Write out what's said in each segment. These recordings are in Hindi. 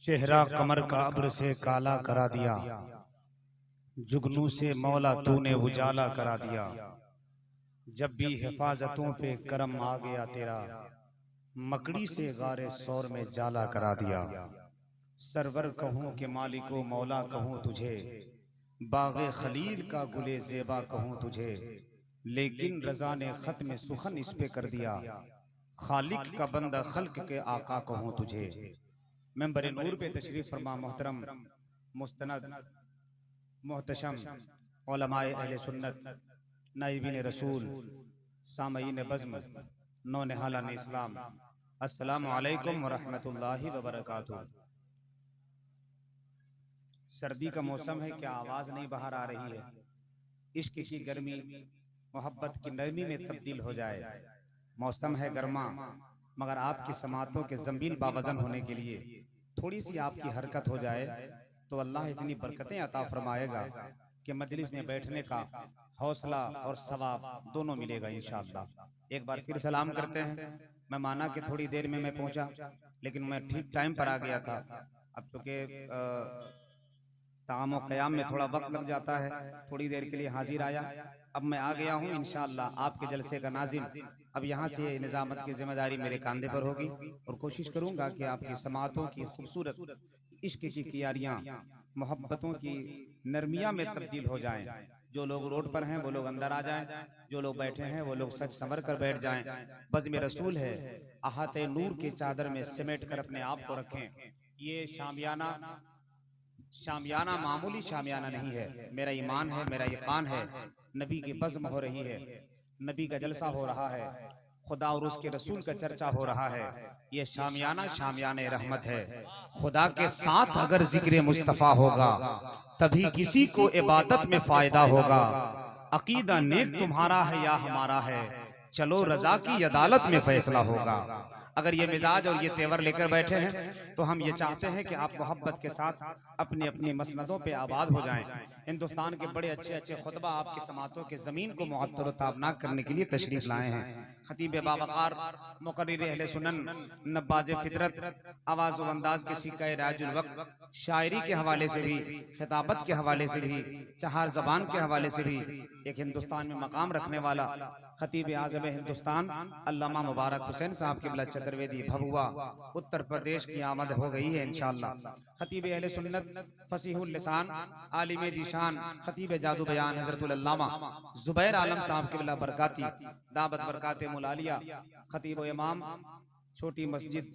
चेहरा कमर का अब्र से काला करा दिया, जुगनू से मौला तूने उजाला करा दिया। जब भी हिफाजतों पे करम आ गया तेरा, मकड़ी से गारे सौर में जाला करा दिया। सरवर कहूँ के मालिको मौला कहूँ तुझे, बागे खलील का गुले जेबा कहूँ तुझे, लेकिन रजा ने खत में सुखन इस पे कर दिया, खालिक का बंदा खल्क के आका कहूँ तुझे। मेंबर नूर पे तशरीफ फरमा मोहतरम मुस्तनद मोहतशम उलमाए अहले सुन्नत, नाइबीन रसूल, सामईन बज़्म, नौनिहालान इस्लाम, अस्सलामु अलैकुम व रहमतुल्लाहि व बरकातुहू। सर्दी का मौसम है, क्या आवाज नहीं बाहर आ रही है? इश्क की गर्मी मोहब्बत की नरमी में तब्दील हो जाए। मौसम है गर्मा, मगर आपकी समातों के जंबील बावजन होने के लिए थोड़ी सी आपकी हरकत हो जाए तो अल्लाह इतनी बरकतें अता फरमाएगा कि मजलिस में बैठने का हौसला और सवाब दोनों मिलेगा इंशाअल्लाह। एक बार फिर सलाम करते हैं। मैं माना कि थोड़ी देर में मैं पहुंचा, लेकिन मैं ठीक टाइम पर आ गया था। अब चूंकि ताम क़याम में थोड़ा वक्त लग जाता है, थोड़ी देर के लिए हाजिर आया। अब मैं आ गया हूँ इंशाअल्लाह आपके जलसे का नाज़िम। अब यहाँ से निज़ामत की जिम्मेदारी मेरे कंधे पर होगी और कोशिश करूँगा कि आपकी समातों की खूबसूरत इश्क की कियारियाँ मोहब्बतों की नरमिया में तब्दील हो जाएं। जो लोग रोड पर हैं वो लोग अंदर आ जाएं, जो लोग बैठे हैं वो लोग सच संवर कर बैठ जाएं। बज़्म रसूल है, अहाते नूर की चादर में समेट कर अपने आप को रखें। ये शामियाना मामूली शामियाना नहीं है। मेरा ईमान है, मेरा यकीन है, नबी की बज़्म हो रही है, नबी का जलसा हो रहा है, खुदा और उसके रसूल का चर्चा हो रहा है। ये शामियाना शामियाने रहमत है। खुदा के साथ अगर जिक्र मुस्तफ़ा होगा तभी किसी को इबादत में फायदा होगा। अकीदा नेक तुम्हारा है या हमारा है, चलो रजा की अदालत में फैसला होगा। अगर ये मिजाज और ये तेवर लेकर बैठे हैं तो हम ये चाहते हैं कि आप मोहब्बत के साथ अपनी अपनी मसनदों पे आबाद हो जाएं। हिंदुस्तान के बड़े अच्छे अच्छे खुतबा आपकी समातों के ज़मीन को मुअत्तर व ताबनाक करने के लिए तशरीफ लाए हैं। खतीब बावकार, मुकर्रिर अहले सुनन, नब्बाज़ फितरत, आवाज़ व अंदाज के सिक्का राजुल वक्त, शायरी के हवाले से भी, खिताबत के हवाले से भी, चहार ज़बान के हवाले से भी एक हिंदुस्तान में मकाम रखने वाला खतीब आज़म हिंदुस्तान अल्लामा मुबारक हुसैन साहब क़िबला चतुर्वेदी भभुआ उत्तर प्रदेश की आमद हो गई है इंशाअल्लाह। खतीब अहले सुन्नत, फसीहुल लिसान, आलिम जीशान, खतीब जादू बयान हज़रतुल अल्लामा ज़ुबैर आलम साहब क़िबला बरकाती दावत बरकात मुलालिया, खतीब इमाम छोटी मस्जिद,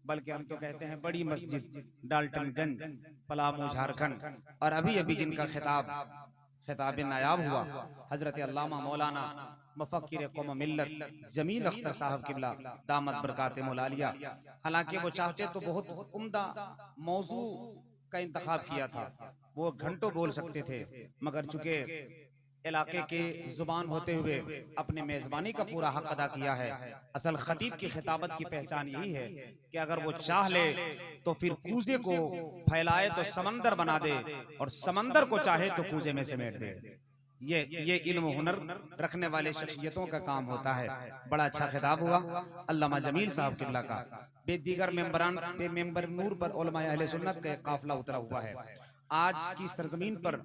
बल्कि हम तो कहते हैं बड़ी मस्जिद, डाल्टनगंज, पलामू, झारखंड। और अभी अभी जिनका खिताब नायाब हुआ हजरत अल्लामा मौलाना मुफक्किर कौम मिल्लत जमील अख्तर साहब क़िबला दामत बरकात मुलालिया। हालांकि वो चाहते तो बहुत उम्दा मौजू का इंतखाब किया था, वो घंटों बोल सकते थे, मगर चूंकि इलाके के जुबान होते हुए अपने मेजबानी का पूरा हक अदा किया है। असल खतीब की खिताबत की पहचान यही है कि अगर वो चाह ले तो फिर कूजे को फैलाए तो समंदर बना दे, और समंदर को चाहे तो कूजे में समेट दे। ये इल्म हुनर रखने वाले शख्सियतों का काम होता है। बड़ा अच्छा खिताब हुआ अल्लामा जमील साहब क़िबला का। बेदीगर मेंबरान पे मेंबर नूर पर उलमाए अहले सुन्नत का एक काफिला उतरा हुआ है। आज की सरजमीन पर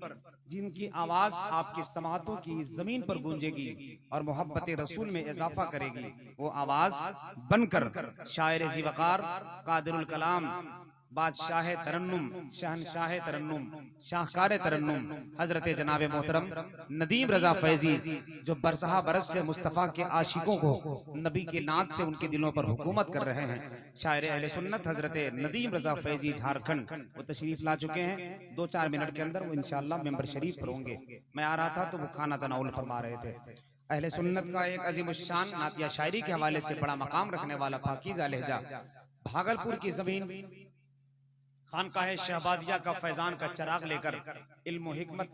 जिनकी आवाज आपकी समातों की जमीन पर गूंजेगी और मोहब्बत रसूल में इजाफा करेगी, वो आवाज बनकर शायर ज़िवकार, कादिरुल कलाम, बादशाह तरन्नुम, शहनशाह तरन्नुम, शाहकार तरन्नुम हजरत जनाब मोहतरम नदीम रजा फैजी, जो बरसहा बरस से मुस्तफ़ा के आशिकों को नबी के नाद से उनके दिलों पर हुकूमत कर रहे हैं। शायर अहले सुन्नत हजरत नदीम रजा फैजी झारखंड वो तशरीफ ला चुके हैं। 2-4 मिनट के अंदर वो इंशाअल्लाह मेंबर शरीफ पर होंगे। मैं आ रहा था तो वो खाना तनाउल फरमा रहे थे। अहले सुन्नत का एक अजीम शान नातिया शायरी के हवाले से बड़ा मकाम रखने वाला पाकीज़ा लहजा, भागलपुर की जमीन खानकाह शहबाजिया का फैजान का चराग लेकर इल्म हिकमत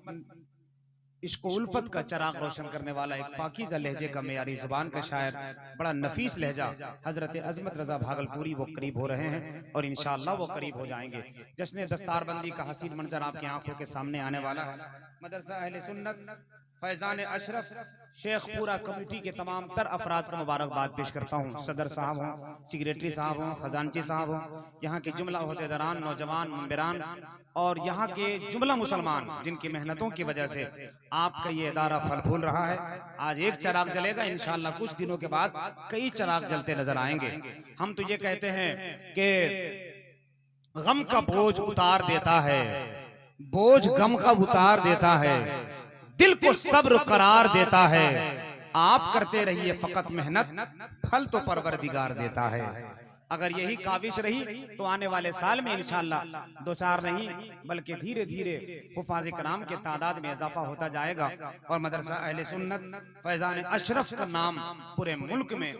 इश्क उल्फत का चराग रोशन करने वाला एक पाकीज़ा लहजे का मेयारी जुबान का शायर, बड़ा नफीस लहजा हजरत अजमत रजा भागलपुरी वो करीब हो रहे हैं और इंशाअल्लाह वो करीब हो जाएंगे। जश्न दस्तारबंदी का हसीन मंजर आपकी आंखों के सामने आने वाला है। मदरसा अहले सुन्नत फैजान अशरफ शेखपुरा कमेटी के तमाम तर अफराद को मुबारकबाद पेश करता हूँ। सदर साहब हों, सेक्रेटरी साहब हों, खजानची साहब हों, यहाँ के जुमला ओहदेदारान, नौजवान, मुंबरान और यहाँ के जुमला मुसलमान जिनकी मेहनतों की वजह से आपका ये इदारा फल फूल रहा है। आज एक चिराग जलेगा, इंशाअल्लाह कुछ दिनों के बाद कई चिराग जलते नजर आएंगे। हम तो ये कहते हैं कि गम का बोझ उतार देता है, बोझ गम का उतार देता है, दिल को सब्र करार देता है। आप करते रहिए फकत मेहनत, फल तो परवरदिगार देता है। अगर यही काविश रही तो आने वाले साल में इंशाअल्लाह 2-4 नहीं बल्कि धीरे धीरे हुफाज कराम के तादाद में इजाफा होता जाएगा और मदरसा अहले सुन्नत फैजान अशरफ का नाम पूरे मुल्क में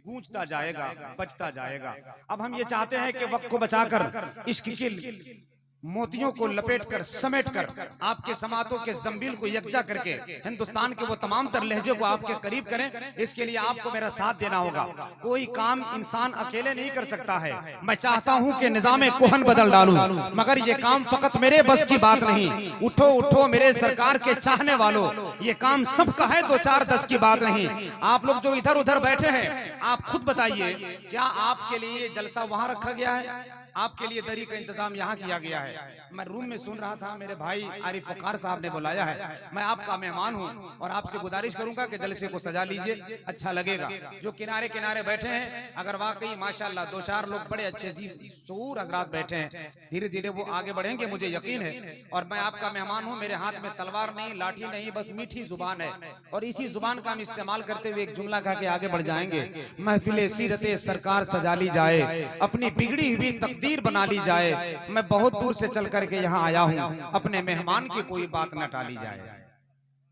गूंजता जाएगा, बचता जाएगा। अब हम ये चाहते हैं कि वक्त को बचाकर इश्क की मोतियों को लपेटकर समेटकर आपके समातों के जंबील को यकजा करके हिंदुस्तान के वो तमाम तर लहजे को आपके करीब करें। इसके लिए आपको मेरा साथ देना होगा। कोई काम इंसान अकेले नहीं कर सकता है। मैं चाहता हूं कि निजामे कोहन बदल डालूं, मगर ये काम फकत मेरे बस की बात नहीं। उठो उठो मेरे सरकार के चाहने वालों, ये काम सबका है, 2-4-10 की बात नहीं। आप लोग जो इधर उधर बैठे हैं, आप खुद बताइए, क्या आपके लिए जलसा वहां रखा गया है? आपके लिए दरी का इंतजाम यहाँ किया गया है। मैं रूम में सुन रहा था, मेरे भाई आरिफ वकार साहब ने बुलाया है। मैं आपका मेहमान हूँ और आपसे गुजारिश करूंगा कि जलसे को सजा लीजिए, अच्छा लगेगा। जो किनारे किनारे बैठे हैं, अगर वाकई माशाल्लाह 2-4 लोग बड़े अच्छे शऊर हजरात बैठे हैं, धीरे धीरे वो आगे बढ़ेंगे, मुझे यकीन है। और मैं आपका मेहमान हूँ, मेरे हाथ में तलवार नहीं, लाठी नहीं, बस मीठी जुबान है और इसी जुबान का हम इस्तेमाल करते हुए एक जुमला कह के आगे बढ़ जाएंगे। महफिले सीरते सरकार सजा ली जाए, अपनी बिगड़ी हुई तकदीर बना ली जाए। मैं बहुत दूर से चल करके यहाँ आया हूँ, अपने मेहमान की कोई बात न टाली जाए।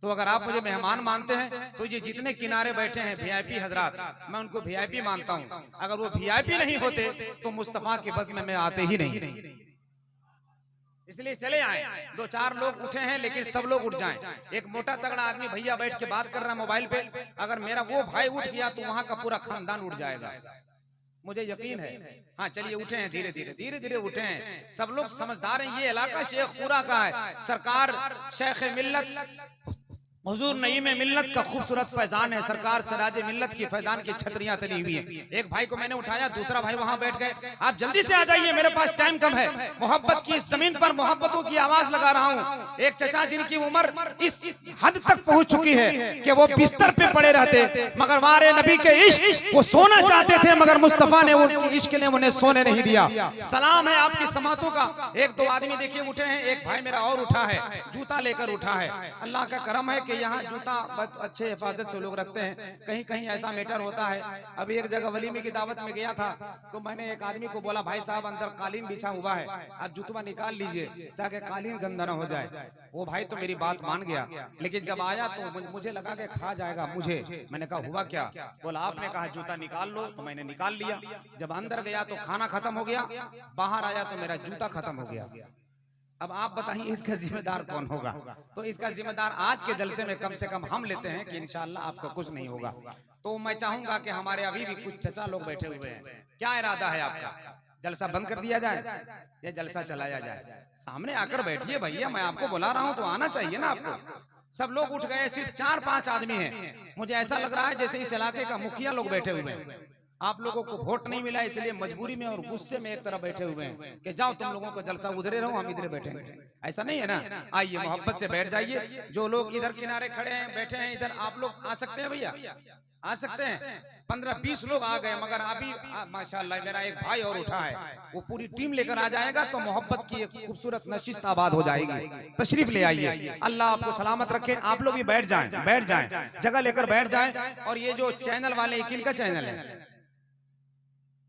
तो अगर आप मुझे मेहमान मानते हैं तो ये जितने किनारे बैठे हैं वीआईपी हजरात, मैं उनको वीआईपी मानता हूँ। अगर वो वीआईपी नहीं होते तो मुस्तफा के बस में आते ही नहीं। इसलिए चले आए, 2-4 लोग उठे हैं, लेकिन सब लोग उठ जाएं। एक मोटा तगड़ा आदमी भैया बैठ के बात कर रहा है मोबाइल पे, अगर मेरा वो भाई उठ गया तो वहां का पूरा खानदान उठ जाएगा, मुझे यकीन है। हाँ चलिए उठे हैं, धीरे धीरे उठे हैं। सब लोग समझदार हैं। ये इलाका शेखपुरा का है। सरकार शेख मिल्लत हुजूर नईम मिल्लत का खूबसूरत फैजान है। सरकार सिराज मिल्लत की फैजान की छतरियां तली हुई हैं। एक भाई को मैंने उठाया, दूसरा भाई वहां बैठ गए। आप जल्दी से आ जाइए, मेरे पास टाइम कम है। मोहब्बत की इस जमीन पर मोहब्बतों की आवाज लगा रहा हूँ। एक चचा जिनकी उम्र इस हद तक पहुंच चुकी है कि वो बिस्तर पे पड़े रहते, मगर वारे नबी के इश्क वो सोना चाहते थे, मगर मुस्तफा ने उनके इश्क ने उन्हें सोने नहीं दिया। सलाम है आपकी समातों का। 1-2 आदमी देखिए उठे हैं। एक भाई मेरा और उठा है, जूता लेकर उठा है। अल्लाह का करम है कि यहाँ जूता बहुत अच्छे हिफाजत से लोग रखते हैं। कहीं कहीं ऐसा मैटर होता है। अभी एक जगह वलीमे की दावत में गया था, तो मैंने एक आदमी को बोला, भाई साहब अंदर कालीन बिछा हुआ है, आप जूता निकाल लीजिए ताकि कालीन गंदा न हो जाए। वो भाई तो मेरी बात मान गया, लेकिन जब आया तो मुझे लगा कि खा जाएगा मुझे। मैंने कहा हुआ क्या? बोला आपने कहा जूता निकाल लो, तो मैंने निकाल लिया। जब अंदर गया तो खाना खत्म हो गया, बाहर आया तो मेरा जूता खत्म हो गया। अब आप बताइए इसका जिम्मेदार कौन होगा? तो इसका जिम्मेदार आज के जलसे में कम से कम हम लेते हैं कि इंशाअल्लाह आपको कुछ नहीं होगा। तो मैं चाहूंगा कि हमारे अभी भी कुछ चचा लोग बैठे हुए हैं। क्या इरादा है आपका? जलसा बंद कर दिया जाए या जलसा चलाया जाए? सामने आकर बैठिए भैया, मैं आपको बुला रहा हूँ तो आना चाहिए ना आपको। सब लोग उठ गए, सिर्फ 4-5 आदमी हैं। मुझे ऐसा लग रहा है जैसे इस इलाके का मुखिया लोग बैठे हुए हैं। आप लोगों को वोट नहीं मिला, इसलिए मजबूरी में और गुस्से में एक तरफ बैठे हुए हैं कि जाओ तुम लोगों को जलसा उधरे रहो, हम इधर बैठेंगे। ऐसा नहीं है ना। आइए मोहब्बत से बैठ जाइए। जो लोग इधर किनारे खड़े हैं, बैठे हैं इधर, आप लोग आ सकते हैं भैया, आ सकते हैं। 15-20 लोग आ गए, मगर अभी माशाल्लाह मेरा एक भाई और उठा है, वो पूरी टीम लेकर आ जाएगा तो मोहब्बत की एक खूबसूरत नशिस्त आबाद हो जाएगी। तशरीफ ले आइए, अल्लाह आपको सलामत रखे। आप लोग भी बैठ जाएं, जगह लेकर बैठ जाएं। और ये जो चैनल वाले, किनका चैनल है,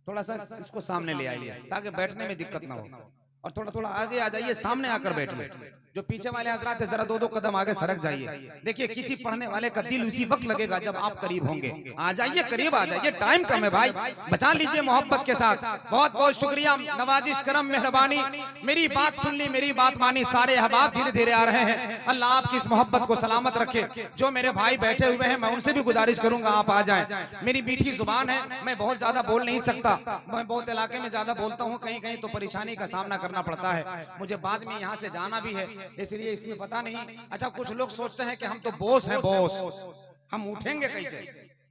थोड़ा सा इसको सामने ले आइए ताकि बैठने में दिक्कत ना हो। और थोड़ा आगे आ जाइए, सामने आकर बैठिए। जो पीछे वाले हजरात है, जरा 2-2 कदम आगे सरक जाइए। देखिए किसी पढ़ने वाले का दिल उसी वक्त लगेगा जब आप करीब होंगे। आ जाइए, करीब आ जाइए, टाइम कम है भाई, बचा लीजिए मोहब्बत के साथ। बहुत बहुत शुक्रिया, नवाजिश, करम, मेहरबानी। मेरी बात सुन ली, मेरी बात मानी, सारे अहबाब धीरे धीरे आ रहे हैं। अल्लाह आपकी इस मोहब्बत को सलामत रखे। जो मेरे भाई बैठे हुए हैं, मैं उनसे भी गुजारिश करूंगा आप आ जाएं। मेरी मीठी जुबान है, मैं बहुत ज्यादा बोल नहीं सकता। मैं बहुत इलाके में ज्यादा बोलता हूँ, कहीं कहीं तो परेशानी का सामना करना करना पड़ता है। मुझे बाद में यहाँ से जाना भी है, इसलिए इसमें पता नहीं। अच्छा, कुछ लोग सोचते हैं कि हम तो बॉस हैं, बॉस, हम उठेंगे कैसे?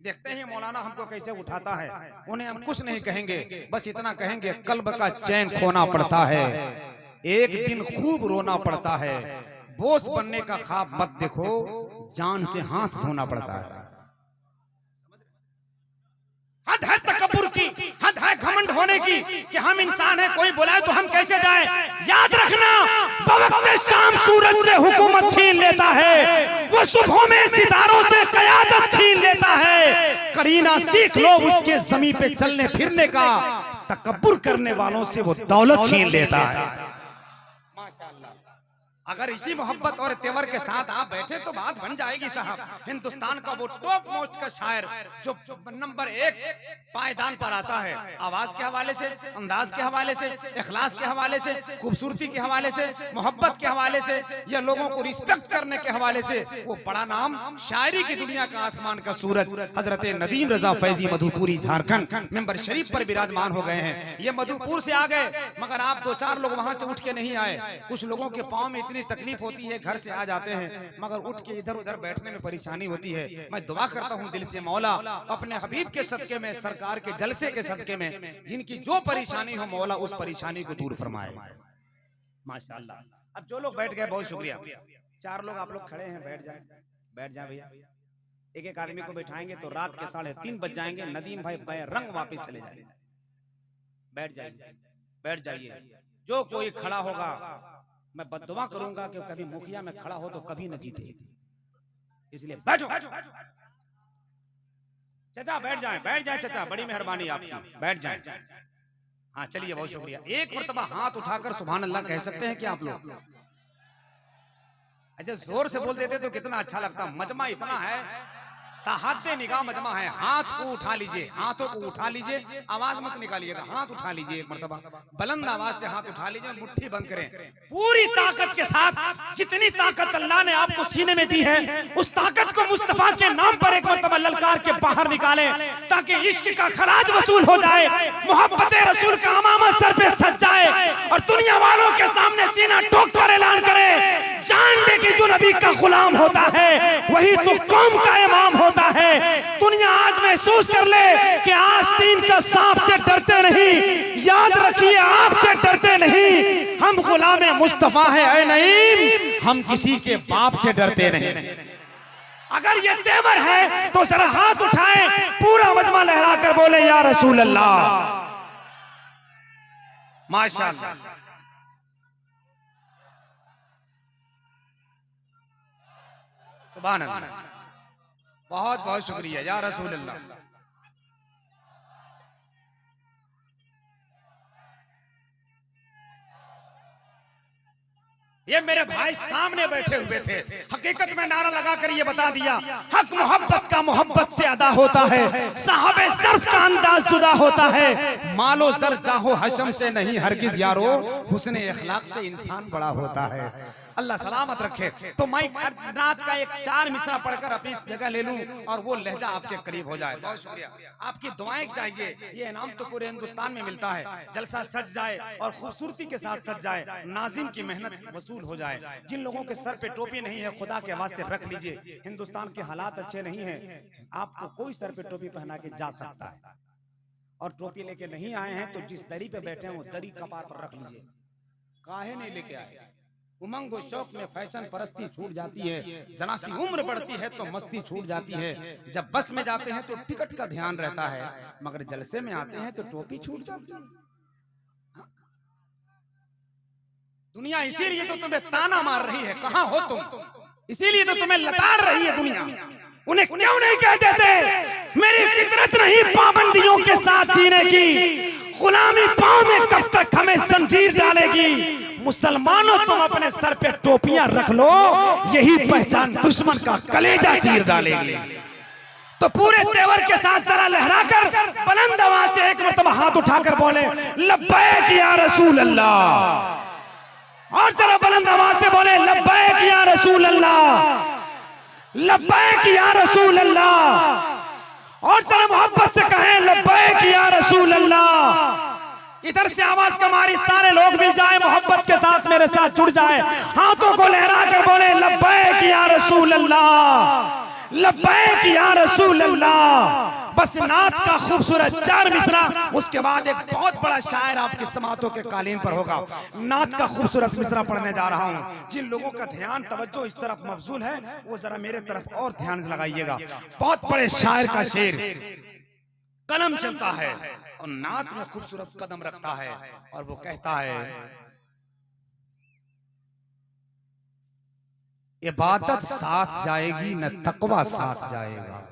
देखते हैं मौलाना हमको कैसे उठाता है। उन्हें हम कुछ नहीं कहेंगे, बस इतना कहेंगे कल्ब का चैन खोना पड़ता है, एक दिन खूब रोना पड़ता है। बॉस बनने का ख्वाब मत देखो, जान से हाथ धोना पड़ता है। हद है तकब्बुर की, हद है घमंड होने की कि हम इंसान हैं, कोई बुलाए तो हम कैसे जाएं। याद रखना, बवक्ते शाम सूरज से हुकूमत छीन लेता है, वो सुबह में सितारों से क़यादत छीन लेता है। करीना सीख लो उसके ज़मीन पे चलने फिरने का, तकब्बुर करने वालों से वो दौलत छीन लेता है। माशाअल्लाह, अगर इसी मोहब्बत और तेवर के साथ आप बैठे तो बात बन जाएगी साहब। हिंदुस्तान का वो टॉप मोस्ट का शायर जो नंबर 1 पायदान पर आता है, आवाज के हवाले से, अंदाज के हवाले से, इखलास के हवाले से, खूबसूरती के हवाले से, मोहब्बत के हवाले से, या लोगों को रिस्पेक्ट करने के हवाले से, वो बड़ा नाम शायरी की दुनिया का आसमान का सूरज हजरत नदीम रजा फैजी मधुपुरी झारखंड मेंबर शरीफ पर विराजमान हो गए हैं। ये मधुपुर से आ गए, मगर आप 2-4 लोग वहां से उठ के नहीं आए। कुछ लोगों के पाँव में तकलीफ होती है, घर से आ जाते हैं, मगर उठ के इधर उधर बैठने में परेशानी होती है। मैं दुआ करता हूं दिल से, मौला अपने हबीब के सदके में, सरकार के जलसे के सदके में, जिनकी जो परेशानी हो मौला उस परेशानी को दूर फरमाए। माशाअल्लाह। अब जो लोग बैठ गए बहुत शुक्रिया। 4 लोग आप लोग खड़े हैं, बैठ जाए, बैठ जाए भैया। एक एक आदमी को बैठाएंगे तो रात के 3:30 बज जाएंगे। नदीम भाई रंग वापिस चले जाएंगे। बैठ जाइए, बैठ जाइए। जो कोई खड़ा होगा मैं बद्दुआ करूंगा कि कभी मुखिया में खड़ा हो तो कभी न जीते, इसलिए बैठो। चाचा बैठ जाएं, बैठ जाएं चाचा, बड़ी मेहरबानी आपकी, बैठ जाएं। हाँ चलिए, बहुत शुक्रिया। एक मर्तबा हाथ उठाकर सुभान अल्लाह कह सकते हैं कि आप लोग? अच्छा, जोर से बोल देते तो कितना अच्छा लगता। मजमा इतना है, ताहद्दे निगाह मजमा है। हाथ को उठा लीजिए, हाथों को उठा लीजिए, आवाज मत निकालिएगा, हाथ उठा लीजिए एक मर्तबा, बुलंद आवाज से हाथ उठा लीजिए, मुट्ठी बंद करें पूरी ताकत के साथ। जितनी ताकत अल्लाह ने आपको सीने में दी है, उस ताकत को मुस्तफा के नाम पर एक मर्तबा ललकार के बाहर निकालें, ताकि इश्क का खराज वसूल हो जाए, मोहब्बत रसूल का अमामा सर पे सज जाए, और दुनिया वालों के सामने सीना ठोक कर ऐलान करे, जान ले कि जो नबी का गुलाम होता है वही तो कौम का इमाम होता है। दुनिया आज महसूस कर ले कि आस्तीन का सांप से डरते नहीं, याद रखिए आपसे डरते नहीं, हम गुलाम मुस्तफा है ऐ नईम, हम किसी के बाप से डरते नहीं। अगर ये तेवर है तो जरा हाथ उठाएं, पूरा मजमा लहरा कर बोले या रसूल अल्लाह। माशाअल्लाह, सुभान अल्लाह, बहुत बहुत शुक्रिया या रसूल अल्लाह। ये मेरे भाई सामने बैठे हुए थे, हकीकत में नारा लगाकर ये बता दिया, हक मोहब्बत का मोहब्बत से अदा होता है, साहबे सर्फ का अंदाज जुदा होता है, मालो सर चाहो हशम से नहीं हरगिज यारो, हुस्न इखलाक से इंसान बड़ा होता है। अल्लाह सलामत रखे। तो मैं नात का एक 4 मिसरा पढ़कर अपनी जगह ले लूं और वो लहजा आपके करीब हो जाए। बहुत शुक्रिया, आपकी दुआएं चाहिए। ये इनाम तो पूरे हिंदुस्तान में मिलता है, जलसा सज जाए और खूबसूरती के साथ सज जाए, नाजिम की मेहनत वसूल हो जाए। जिन लोगों के सर पे टोपी नहीं है, खुदा के वास्ते रख लीजिए। हिंदुस्तान के हालात अच्छे नहीं है, आपको कोई सर पे टोपी पहना के जा सकता है, और टोपी लेके नहीं आए हैं तो जिस दरी पे बैठे हैं वो दरी कपार पर रख लीजिए। काहे नहीं लेके आए? उमंग और शौक में फैशन परस्ती छूट जाती है, जरा सी उम्र बढ़ती है तो मस्ती छूट जाती है। जब बस में जाते हैं तो टिकट का ध्यान रहता है, मगर जलसे में आते हैं तो टोपी छूट जाती है। दुनिया इसीलिए तो तुम्हें ताना मार रही है, कहाँ हो तुम, इसीलिए तो तुम्हें लताड़ रही है दुनिया। उन्हें क्यों नहीं कह देते मेरी फितरत नहीं पाबंदियों के साथ जीने की, गुलामी पाँव में कब तक हमें जंजीर डालेगी। मुसलमानों तुम अपने सर पे टोपियां रख लो, यही पहचान दुश्मन का कलेजा चीर डालेगी। तो पूरे तेवर के साथ जरा लहराकर बुलंद आवाज से एक मरतबा हाथ उठाकर बोले लब्बैक या रसूल अल्लाह, और जरा बुलंद आवाज से बोले लब्बैक या रसूल अल्लाह, लब्बैक या रसूल अल्लाह, और जरा मोहब्बत से कहें लब्बैक या रसूल अल्लाह। इधर से आवाज कमारी सारे लोग मिल जाए मोहब्बत मेरे साथ जुड़ जाए, हाथों को लहरा कर बोले लब्बैक या रसूल अल्लाह, लब्बैक या रसूल अल्लाह। बस नात का खूबसूरत 4 मिसरा, उसके बाद एक बहुत बड़ा शायर आपकी समातों के कालीन पर होगा। नात का खूबसूरत मिसरा पढ़ने जा रहा हूँ। जिन लोगों का ध्यान तवज्जो इस तरफ मबजूल है वो जरा मेरे तरफ और ध्यान लगाइएगा। बहुत बड़े शायर का शेर, कलम चलता है और नात में खूबसूरत कदम रखता है और वो कहता है इबादत साथ जाएगी न तकवा साथ जाएगा।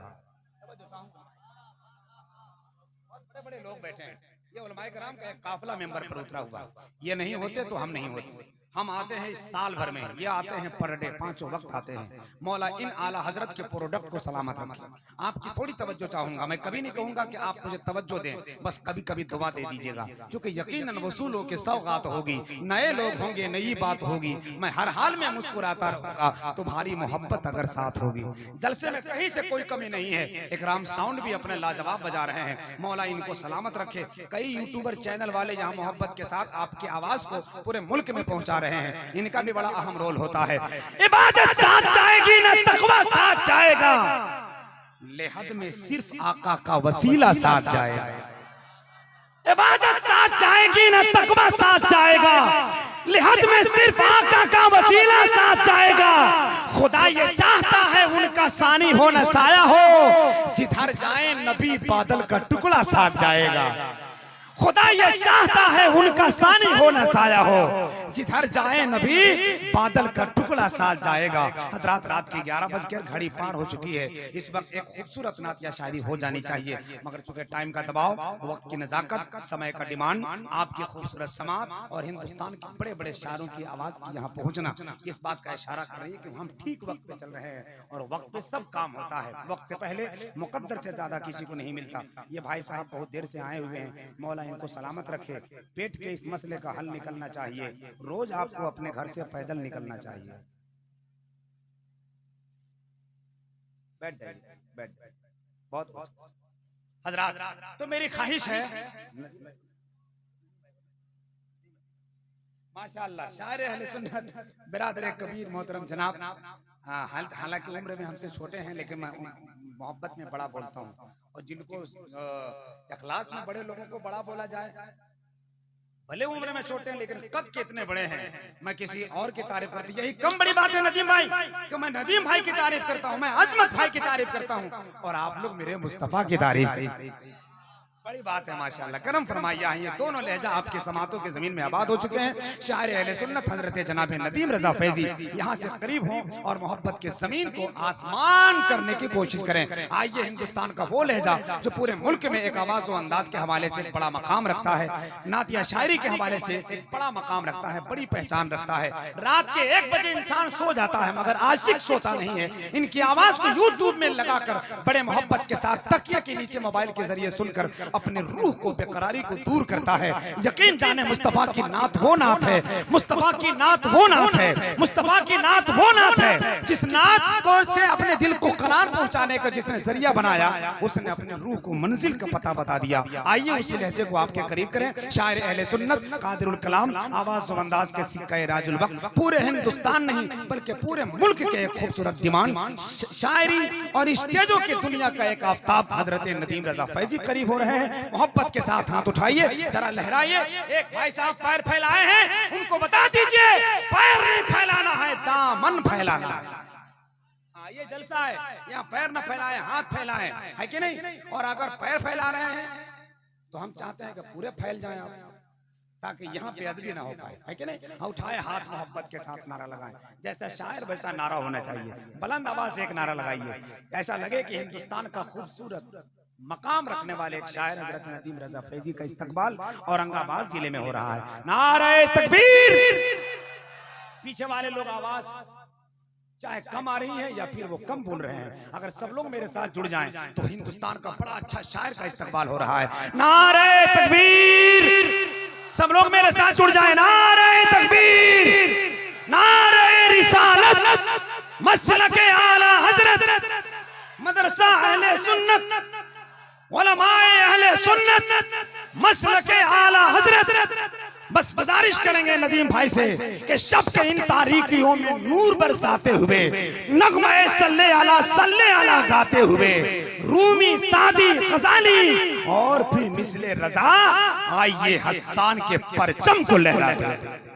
बड़े लोग बैठे हैं, ये उलमाए कराम का एक काफिला मेंबर पर उतरा हुआ। ये नहीं होते तो हम नहीं होते। हम आते हैं इस साल भर में, ये आते हैं पर डे, 5 वक्त आते हैं। मौला इन आला हजरत के प्रोडक्ट को सलामत रखे। आपकी थोड़ी तवज्जो चाहूंगा, मैं कभी नहीं कहूंगा कि आप मुझे तवज्जो दें, बस कभी कभी दुआ दे दीजिएगा, क्योंकि यकीनन वसूलों के सौगात होगी, नए लोग होंगे, नई बात होगी। मैं हर हाल में मुस्कुराता रहूंगा, तुम्हारी मोहब्बत अगर साथ होगी। जलसे में कहीं से कोई कमी नहीं है। इकराम साउंड भी अपने लाजवाब बजा रहे हैं, मौला इनको सलामत रखे। कई यूट्यूबर चैनल वाले यहाँ मोहब्बत के साथ आपकी आवाज को पूरे मुल्क में पहुंचा रहे हैं, इनका भी बड़ा अहम रोल होता है। इबादत साथ जाएगी ना तकवा साथ जाएगा, लेहद में सिर्फ आका का वसीला साथ जाएगा। इबादत साथ जाएगी ना तकवा साथ जाएगा, लिहाज में सिर्फ आका का वसीला साथ जाएगा। खुदा ये चाहता है उनका सानी हो न साया हो, जिधर जाए नबी बादल का टुकड़ा साथ जाएगा। खुदा ये चाहता है उनका सानी हो न साया हो, जिधर जाए नबी बादल का टुकड़ा साथ जाएगा। हजरात रात की 11 घड़ी पार हो चुकी है। इस वक्त एक खूबसूरत नात या शायरी हो जानी चाहिए, मगर चूंकि टाइम का दबाव, वक्त की नजाकत, समय का डिमांड, आपकी खूबसूरत समात और हिंदुस्तान के बड़े बड़े शायरों की आवाज की यहाँ पहुंचना इस बात का इशारा कर रही है कि हम ठीक वक्त पे चल रहे हैं और वक्त पे सब काम होता है। वक्त से पहले मुकद्दर से ज्यादा किसी को नहीं मिलता। ये भाई साहब बहुत देर से आए हुए हैं, मौला इनको सलामत रखे। पेट के इस मसले का हल निकलना चाहिए। रोज आपको अपने घर से पैदल निकलना चाहिए। बैठ जाइए, बैठ जाइए। बहुत हजरात, तो मेरी ख्वाहिश है, माशाअल्लाह शायर अहले सुन्नत बिरादर कबीर मोहतरम जनाब, हालांकि उम्र में हमसे छोटे हैं, लेकिन मैं मोहब्बत में बड़ा बोलता हूँ। और जिनको इखलास में बड़े लोगों को बड़ा बोला जाए, भले उम्र में छोटे हैं लेकिन कद के इतने बड़े हैं। मैं किसी और की तारीफ करती, यही कम बड़ी बात है नदीम भाई, कि मैं नदीम भाई की तारीफ करता हूँ, मैं अजमत भाई की तारीफ करता हूँ, और आप लोग मेरे मुस्तफा की तारीफ। बड़ी बात है माशाअल्लाह। करम फरमाइया है। ये दोनों लहजा आपके समातों के जमीन में आबाद हो चुके हैं। शायर अहले सुन्नत हजरत जनाब नदीम रजा फैजी यहाँ से करीब हों और मोहब्बत के जमीन को आसमान करने की कोशिश करें। आइए, हिंदुस्तान का वो लहजा जो पूरे मुल्क में एक आवाज व अंदाज के हवाले से बड़ा मकाम रखता है, नातिया शायरी के हवाले से एक बड़ा मकाम रखता है, बड़ी पहचान रखता है। रात के 1 बजे इंसान सो जाता है मगर आशिक सोता नहीं है। इनकी आवाज को यूट्यूब में लगाकर बड़े मोहब्बत के साथ तकिया के नीचे मोबाइल के जरिए सुनकर अपने रूह को बेकरारी को दूर करता है। यकीन जाने मुस्तफा की नात वो नात है, मुस्तफा की नात वो नात है, मुस्तफा की नात वो नात है जिस नात को से अपने दिल को करार पहुंचाने का जिसने जरिया बनाया, उसने अपने रूह को मंजिल का पता बता दिया। आइए उसी लहजे को आपके करीब करें। शायर अहले सुन्नत कादिरुल कलाम, आवाज व अंदाज के सिक्के राजुल वक्त, पूरे हिंदुस्तान नहीं बल्कि पूरे मुल्क के एक खूबसूरत डिमांड, शायरी और स्टेजों की दुनिया का एक आफताब हजरत नदीम रजा फैजी करीब हो रहे हैं। मोहब्बत के साथ हाथ उठाइए, जरा लहराइए। एक भाई साहब पैर फैलाए हैं, उनको बता दीजिए पैर नहीं फैलाना है, दामन फैलाना है। ये जलसा है, यहाँ पैर न फैलाए, हाथ फैलाए, है कि नहीं? और अगर पैर फैला रहे हैं तो हम चाहते हैं कि पूरे फैल जाएं आप, ताकि यहाँ बेअदबी ना हो पाए, है कि नहीं? उठाए हाथ, मोहब्बत के साथ नारा लगाएं। जैसा शायर वैसा नारा होना चाहिए। बुलंद आवाज से एक नारा लगाइए, ऐसा लगे कि हिंदुस्तान का खूबसूरत मकाम रखने वाले एक शायर हजरत नदीम रजा फैजी का इस्तकबाल औरंगाबाद जिले में हो रहा है। नारे तकबीर। पीछे वाले लोग आवाज चाहे कम आ रही है या फिर वो कम बोल रहे हैं, अगर सब लोग मेरे साथ जुड़ जाएं तो हिंदुस्तान का बड़ा अच्छा शायर का इस्तकबाल हो रहा है। नारे तकबीर। सब लोग मेरे साथ जुड़ जाएं। नारे तकबीर, नारे रिसालत, मसलके आला हजरत, मदरसा अहले सुन्नत, उलमाए अहले सुन्नत, मसलके आला हजरत, बस गुजारिश करेंगे नदीम भाई से कि शब के इन तारीकियों में नूर बरसाते हुए नगमे सल्ले अला गाते हुए रूमी सादी गजाली और फिर मिसले रजा आइए हसन के परचम को लहराते हैं।